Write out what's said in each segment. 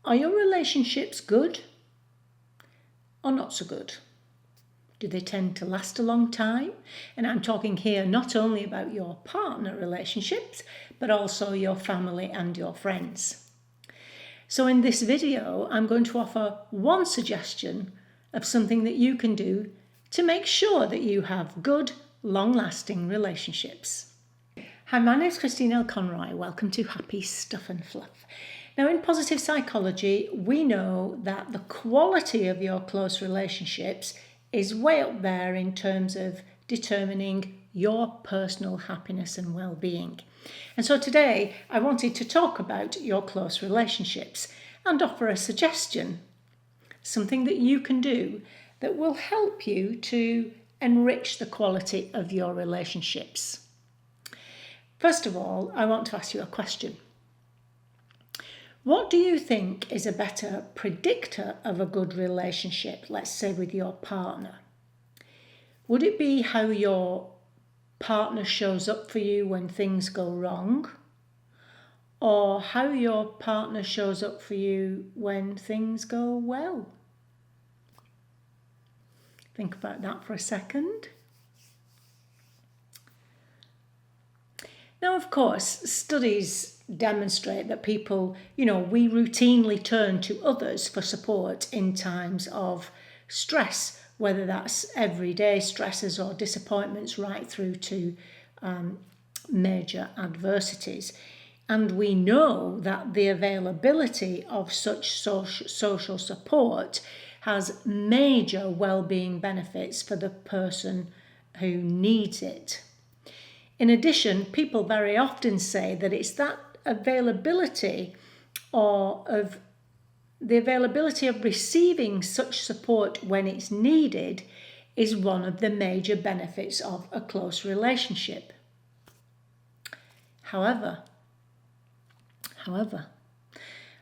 Are your relationships good or not so good? Do they tend to last a long time? And I'm talking here not only about your partner relationships, but also your family and your friends. So in this video, I'm going to offer one suggestion of something that you can do to make sure that you have good, long-lasting relationships. Hi, my name is Christine L. Conroy. Welcome to Happy Stuff and Fluff. Now, in positive psychology, we know that the quality of your close relationships is way up there in terms of determining your personal happiness and well-being. And so today, I wanted to talk about your close relationships and offer a suggestion, something that you can do that will help you to enrich the quality of your relationships. First of all, I want to ask you a question. What do you think is a better predictor of a good relationship, let's say with your partner? Would it be how your partner shows up for you when things go wrong? Or how your partner shows up for you when things go well? Think about that for a second. Now, of course, studies demonstrate that people, we routinely turn to others for support in times of stress, whether that's everyday stresses or disappointments right through to major adversities. And we know that the availability of such social support has major well-being benefits for the person who needs it. In addition, people very often say that it's that availability of receiving such support when it's needed is one of the major benefits of a close relationship. However,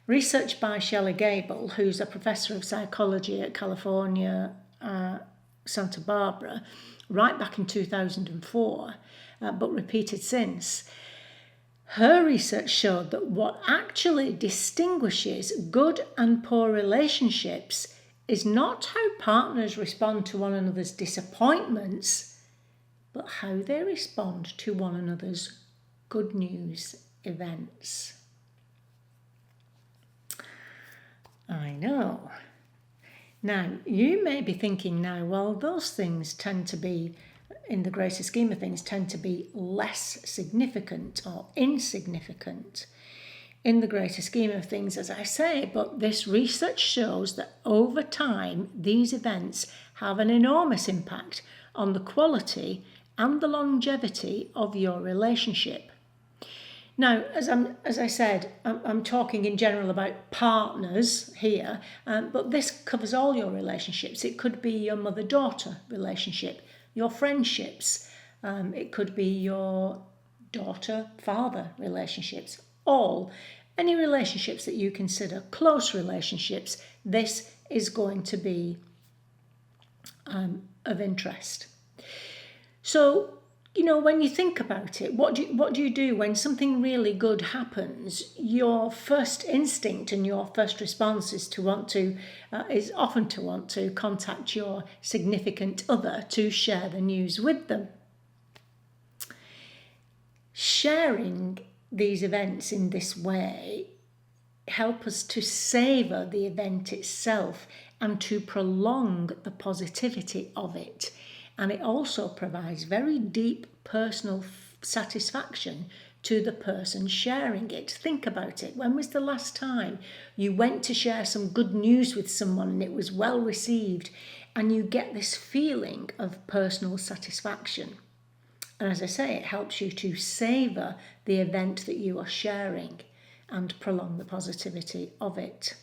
research by Shelley Gable, who's a professor of psychology at California, Santa Barbara, right back in 2004, but repeated since, her research showed that what actually distinguishes good and poor relationships is not how partners respond to one another's disappointments, but how they respond to one another's good news events. I know. Now, you may be thinking now, well, those things tend to be, in the greater scheme of things, tend to be less significant or insignificant in the greater scheme of things, as I say, but this research shows that over time, these events have an enormous impact on the quality and the longevity of your relationship. Now, as I said, I'm talking in general about partners here, but this covers all your relationships. It could be your mother-daughter relationship, your friendships. It could be your daughter-father relationships. Any relationships that you consider close relationships, this is going to be of interest. So, when you think about it, what do you do when something really good happens? Your first instinct and your first response is often to want to contact your significant other to share the news with them. Sharing these events in this way help us to savour the event itself and to prolong the positivity of it. And it also provides very deep personal satisfaction to the person sharing it. Think about it. When was the last time you went to share some good news with someone and it was well received and you get this feeling of personal satisfaction? And as I say, it helps you to savour the event that you are sharing and prolong the positivity of it.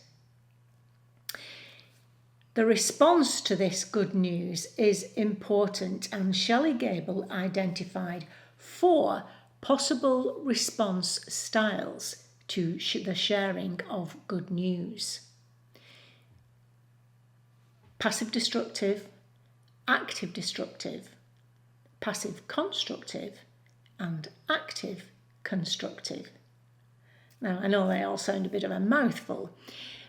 The response to this good news is important, and Shelley Gable identified 4 possible response styles to the sharing of good news. Passive destructive, active destructive, passive constructive, and active constructive. Now, I know they all sound a bit of a mouthful,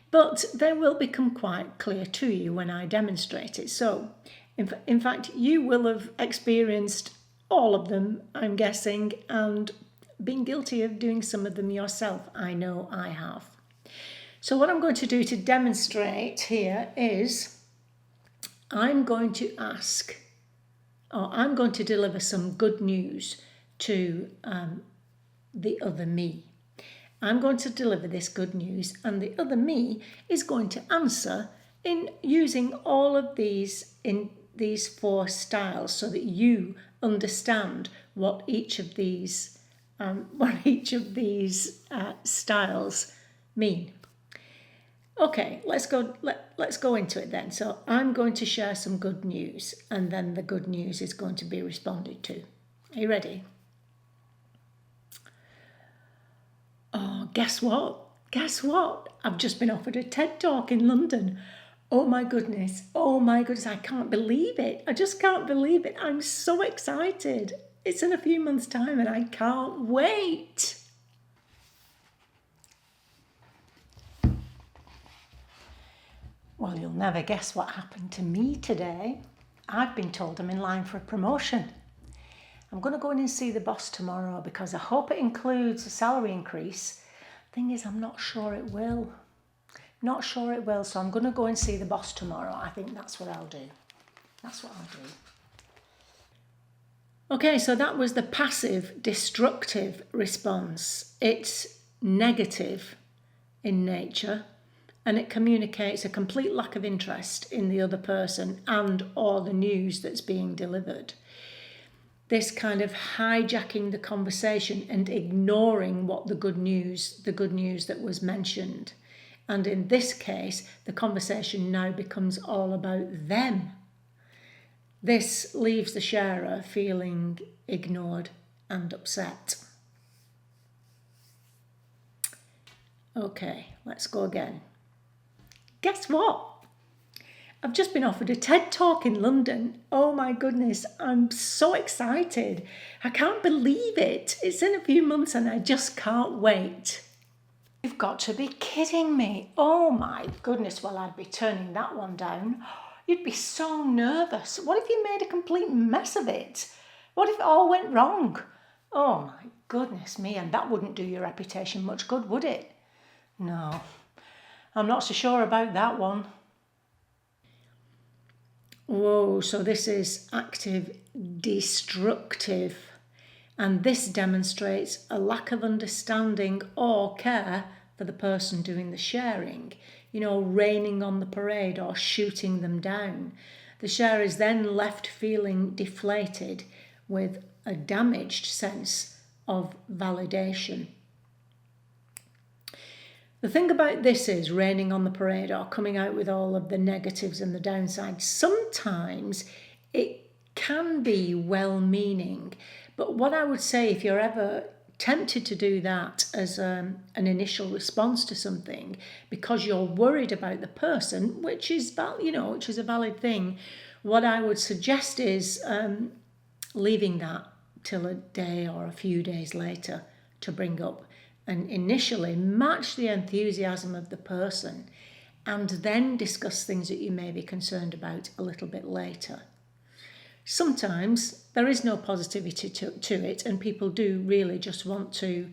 But they will become quite clear to you when I demonstrate it. So, in fact, you will have experienced all of them, I'm guessing, and been guilty of doing some of them yourself. I know I have. So what I'm going to do to demonstrate here is I'm going to deliver some good news to the other me. I'm going to deliver this good news, and the other me is going to answer in using all of these in these 4 styles, so that you understand what each of these styles mean. Okay, let's go into it then. So I'm going to share some good news, and then the good news is going to be responded to. Are you ready? Oh, guess what? Guess what? I've just been offered a TED Talk in London. Oh my goodness, I can't believe it. I just can't believe it. I'm so excited. It's in a few months' time and I can't wait. Well, you'll never guess what happened to me today. I've been told I'm in line for a promotion. I'm going to go in and see the boss tomorrow because I hope it includes a salary increase. Thing is, I'm not sure it will. So I'm going to go and see the boss tomorrow. I think that's what I'll do. Okay, so that was the passive destructive response. It's negative in nature, and it communicates a complete lack of interest in the other person and or the news that's being delivered. This kind of hijacking the conversation and ignoring what the good news that was mentioned. And in this case, the conversation now becomes all about them. This leaves the sharer feeling ignored and upset. Okay, let's go again. Guess what? I've just been offered a TED Talk in London. Oh my goodness, I'm so excited. I can't believe it. It's in a few months and I just can't wait. You've got to be kidding me. Oh my goodness, well, I'd be turning that one down. You'd be so nervous. What if you made a complete mess of it? What if it all went wrong? Oh my goodness me, and that wouldn't do your reputation much good, would it? No, I'm not so sure about that one. Whoa, so this is active destructive, and this demonstrates a lack of understanding or care for the person doing the sharing. Raining on the parade or shooting them down. The sharer is then left feeling deflated with a damaged sense of validation. The thing about this is raining on the parade or coming out with all of the negatives and the downsides. Sometimes it can be well-meaning, but what I would say, if you're ever tempted to do that as an initial response to something because you're worried about the person, which is a valid thing, what I would suggest is leaving that till a day or a few days later to bring up, and initially match the enthusiasm of the person and then discuss things that you may be concerned about a little bit later. Sometimes there is no positivity to it, and people do really just want to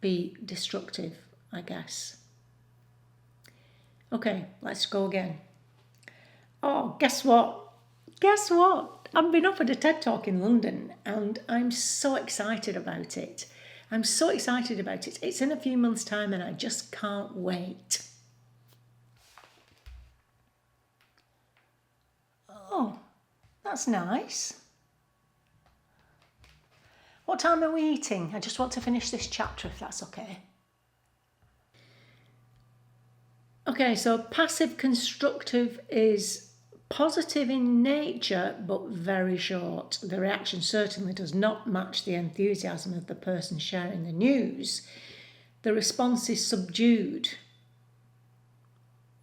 be destructive, I guess. Okay, let's go again. Oh, guess what? I've been offered a TED Talk in London and I'm so excited about it. It's in a few months' time and I just can't wait. Oh, that's nice. What time are we eating? I just want to finish this chapter if that's okay. Okay, so passive constructive is positive in nature but very short. The reaction certainly does not match the enthusiasm of the person sharing the news. The response is subdued,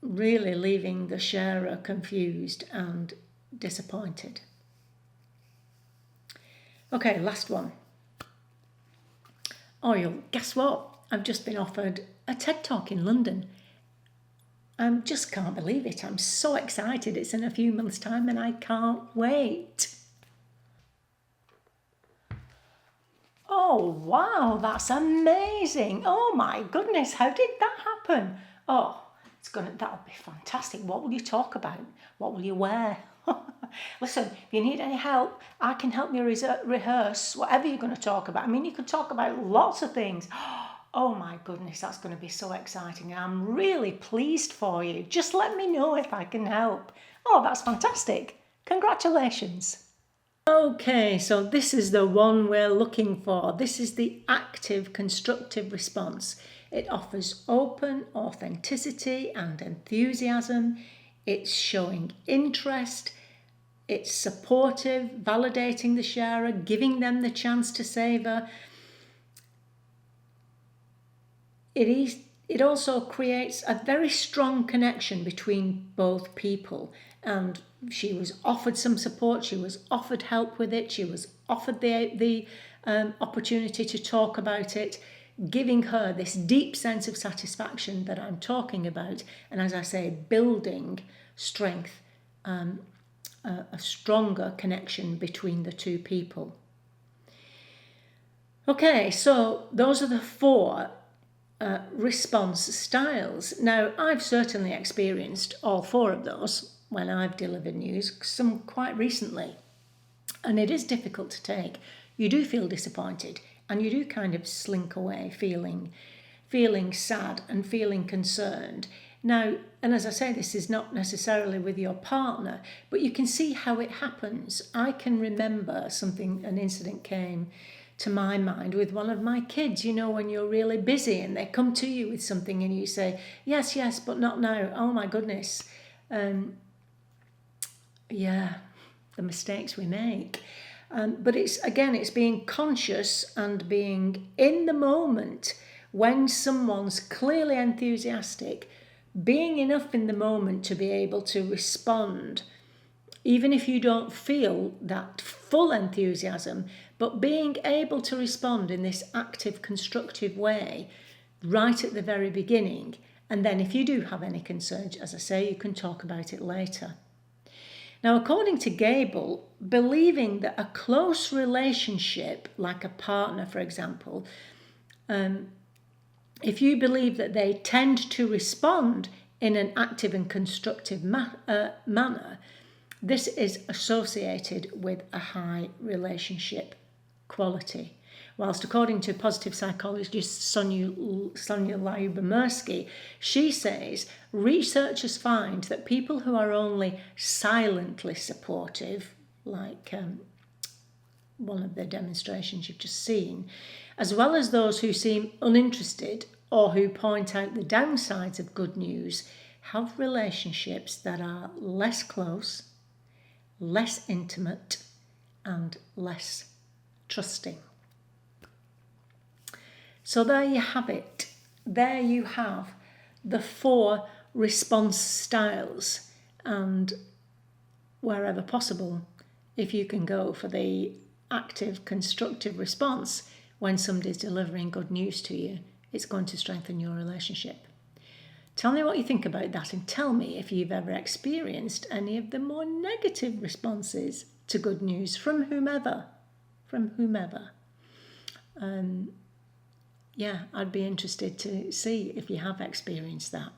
really leaving the sharer confused and disappointed. Okay, last one. Oh, guess what? I've just been offered a TED Talk in London. I just can't believe it. I'm so excited. It's in a few months' time and I can't wait. Oh, wow, that's amazing. Oh my goodness, how did that happen? Oh, that'll be fantastic. What will you talk about? What will you wear? Listen, if you need any help, I can help you rehearse whatever you're going to talk about. I mean, you could talk about lots of things. Oh my goodness, that's going to be so exciting. I'm really pleased for you. Just let me know if I can help. Oh, that's fantastic. Congratulations. Okay, so this is the one we're looking for. This is the active constructive response. It offers open authenticity and enthusiasm. It's showing interest. It's supportive, validating the sharer, giving them the chance to savor. It also creates a very strong connection between both people, and she was offered some support, she was offered help with it, she was offered the opportunity to talk about it, giving her this deep sense of satisfaction that I'm talking about, and as I say, building strength, a stronger connection between the two people. Okay, so those are the 4 response styles. Now, I've certainly experienced all 4 of those when I've delivered news, some quite recently, and it is difficult to take. You do feel disappointed and you do kind of slink away feeling sad and feeling concerned. Now, and as I say, this is not necessarily with your partner, but you can see how it happens. I can remember an incident came to my mind with one of my kids, when you're really busy and they come to you with something and you say, yes, but not now. Oh my goodness. The mistakes we make. But it's being conscious and being in the moment when someone's clearly enthusiastic, being enough in the moment to be able to respond, even if you don't feel that full enthusiasm, but being able to respond in this active, constructive way right at the very beginning. And then if you do have any concerns, as I say, you can talk about it later. Now, according to Gable, believing that a close relationship, like a partner, for example, if you believe that they tend to respond in an active and constructive manner, this is associated with a high relationship quality. Whilst according to positive psychologist Sonia Lyubomirsky, she says researchers find that people who are only silently supportive, like one of the demonstrations you've just seen, as well as those who seem uninterested or who point out the downsides of good news, have relationships that are less close, less intimate, and less trusting. So there you have it. There you have the 4 response styles, and wherever possible, if you can go for the active, constructive response when somebody's delivering good news to you, it's going to strengthen your relationship. Tell me what you think about that, and tell me if you've ever experienced any of the more negative responses to good news from whomever. I'd be interested to see if you have experienced that.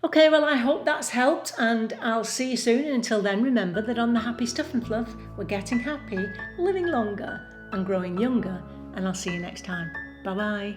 Okay, well, I hope that's helped, and I'll see you soon. And until then, remember that on the Happy Stuff and Fluff, we're getting happy, living longer, and growing younger. And I'll see you next time. Bye-bye.